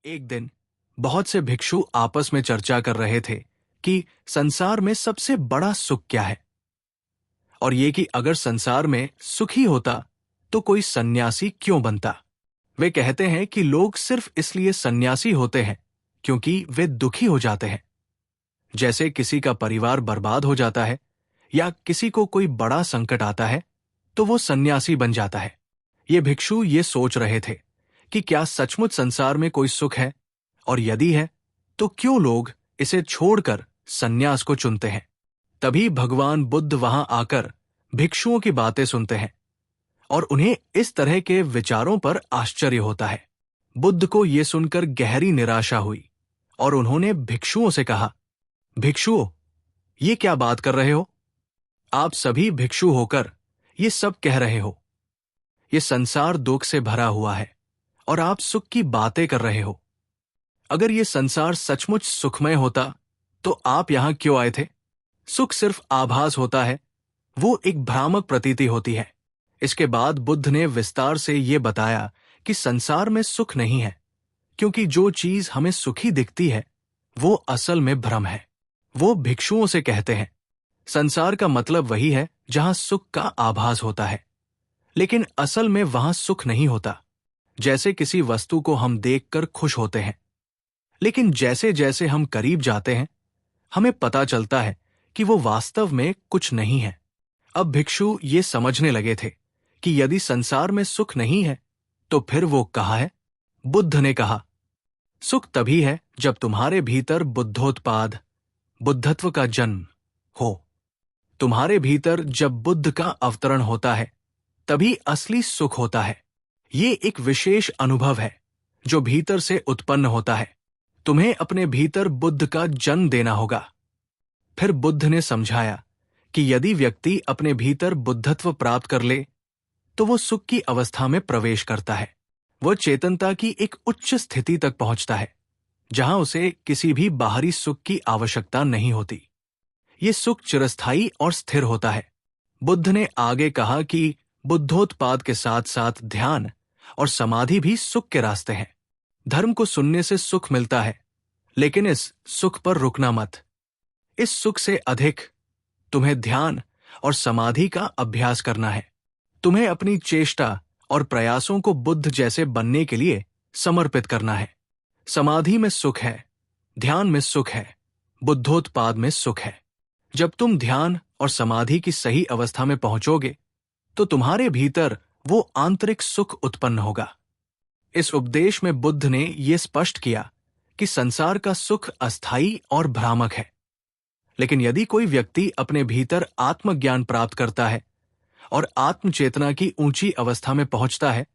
एक दिन बहुत से भिक्षु आपस में चर्चा कर रहे थे कि संसार में सबसे बड़ा सुख क्या है, और ये कि अगर संसार में सुख ही होता तो कोई सन्यासी क्यों बनता। वे कहते हैं कि लोग सिर्फ इसलिए सन्यासी होते हैं क्योंकि वे दुखी हो जाते हैं। जैसे किसी का परिवार बर्बाद हो जाता है या किसी को कोई बड़ा संकट आता है तो वो सन्यासी बन जाता है। ये भिक्षु ये सोच रहे थे कि क्या सचमुच संसार में कोई सुख है, और यदि है तो क्यों लोग इसे छोड़कर सन्यास को चुनते हैं। तभी भगवान बुद्ध वहां आकर भिक्षुओं की बातें सुनते हैं और उन्हें इस तरह के विचारों पर आश्चर्य होता है। बुद्ध को यह सुनकर गहरी निराशा हुई और उन्होंने भिक्षुओं से कहा, भिक्षुओं, ये क्या बात कर रहे हो? आप सभी भिक्षु होकर ये सब कह रहे हो। ये संसार दुख से भरा हुआ है और आप सुख की बातें कर रहे हो। अगर ये संसार सचमुच सुखमय होता तो आप यहां क्यों आए थे? सुख सिर्फ आभास होता है, वो एक भ्रामक प्रतीति होती है। इसके बाद बुद्ध ने विस्तार से ये बताया कि संसार में सुख नहीं है, क्योंकि जो चीज हमें सुखी दिखती है वो असल में भ्रम है। वो भिक्षुओं से कहते हैं, संसार का मतलब वही है जहां सुख का आभास होता है, लेकिन असल में वहां सुख नहीं होता। जैसे किसी वस्तु को हम देखकर खुश होते हैं, लेकिन जैसे जैसे हम करीब जाते हैं हमें पता चलता है कि वो वास्तव में कुछ नहीं है। अब भिक्षु ये समझने लगे थे कि यदि संसार में सुख नहीं है तो फिर वो कहाँ है? बुद्ध ने कहा, सुख तभी है जब तुम्हारे भीतर बुद्धोत्पाद, बुद्धत्व का जन्म हो। तुम्हारे भीतर जब बुद्ध का अवतरण होता है तभी असली सुख होता है। ये एक विशेष अनुभव है जो भीतर से उत्पन्न होता है। तुम्हें अपने भीतर बुद्ध का जन्म देना होगा। फिर बुद्ध ने समझाया कि यदि व्यक्ति अपने भीतर बुद्धत्व प्राप्त कर ले तो वो सुख की अवस्था में प्रवेश करता है। वह चेतनता की एक उच्च स्थिति तक पहुंचता है जहां उसे किसी भी बाहरी सुख की आवश्यकता नहीं होती। ये सुख चिरस्थायी और स्थिर होता है। बुद्ध ने आगे कहा कि बुद्धोत्पाद के साथ साथ ध्यान और समाधि भी सुख के रास्ते हैं। धर्म को सुनने से सुख मिलता है, लेकिन इस सुख पर रुकना मत। इस सुख से अधिक तुम्हें ध्यान और समाधि का अभ्यास करना है। तुम्हें अपनी चेष्टा और प्रयासों को बुद्ध जैसे बनने के लिए समर्पित करना है। समाधि में सुख है, ध्यान में सुख है, बुद्धोत्पाद में सुख है। जब तुम ध्यान और समाधि की सही अवस्था में पहुंचोगे तो तुम्हारे भीतर वो आंतरिक सुख उत्पन्न होगा। इस उपदेश में बुद्ध ने यह स्पष्ट किया कि संसार का सुख अस्थायी और भ्रामक है, लेकिन यदि कोई व्यक्ति अपने भीतर आत्मज्ञान प्राप्त करता है और आत्मचेतना की ऊंची अवस्था में पहुंचता है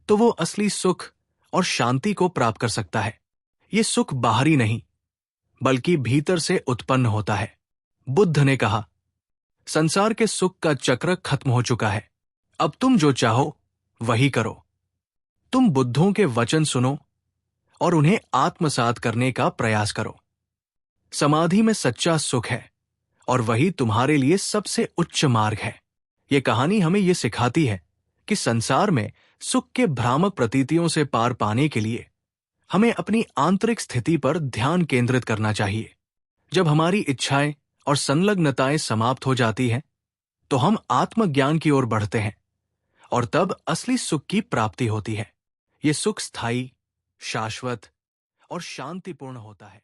तो वो असली सुख और शांति को प्राप्त कर सकता है। ये सुख बाहरी नहीं बल्कि भीतर से उत्पन्न होता है। बुद्ध ने कहा, संसार के सुख का चक्र खत्म हो चुका है। अब तुम जो चाहो वही करो। तुम बुद्धों के वचन सुनो और उन्हें आत्मसात करने का प्रयास करो। समाधि में सच्चा सुख है और वही तुम्हारे लिए सबसे उच्च मार्ग है। ये कहानी हमें ये सिखाती है कि संसार में सुख के भ्रामक प्रतीतियों से पार पाने के लिए हमें अपनी आंतरिक स्थिति पर ध्यान केंद्रित करना चाहिए। जब हमारी इच्छाएं और संलग्नताएं समाप्त हो जाती हैं तो हम आत्मज्ञान की ओर बढ़ते हैं और तब असली सुख की प्राप्ति होती है। ये सुख स्थायी, शाश्वत और शांतिपूर्ण होता है।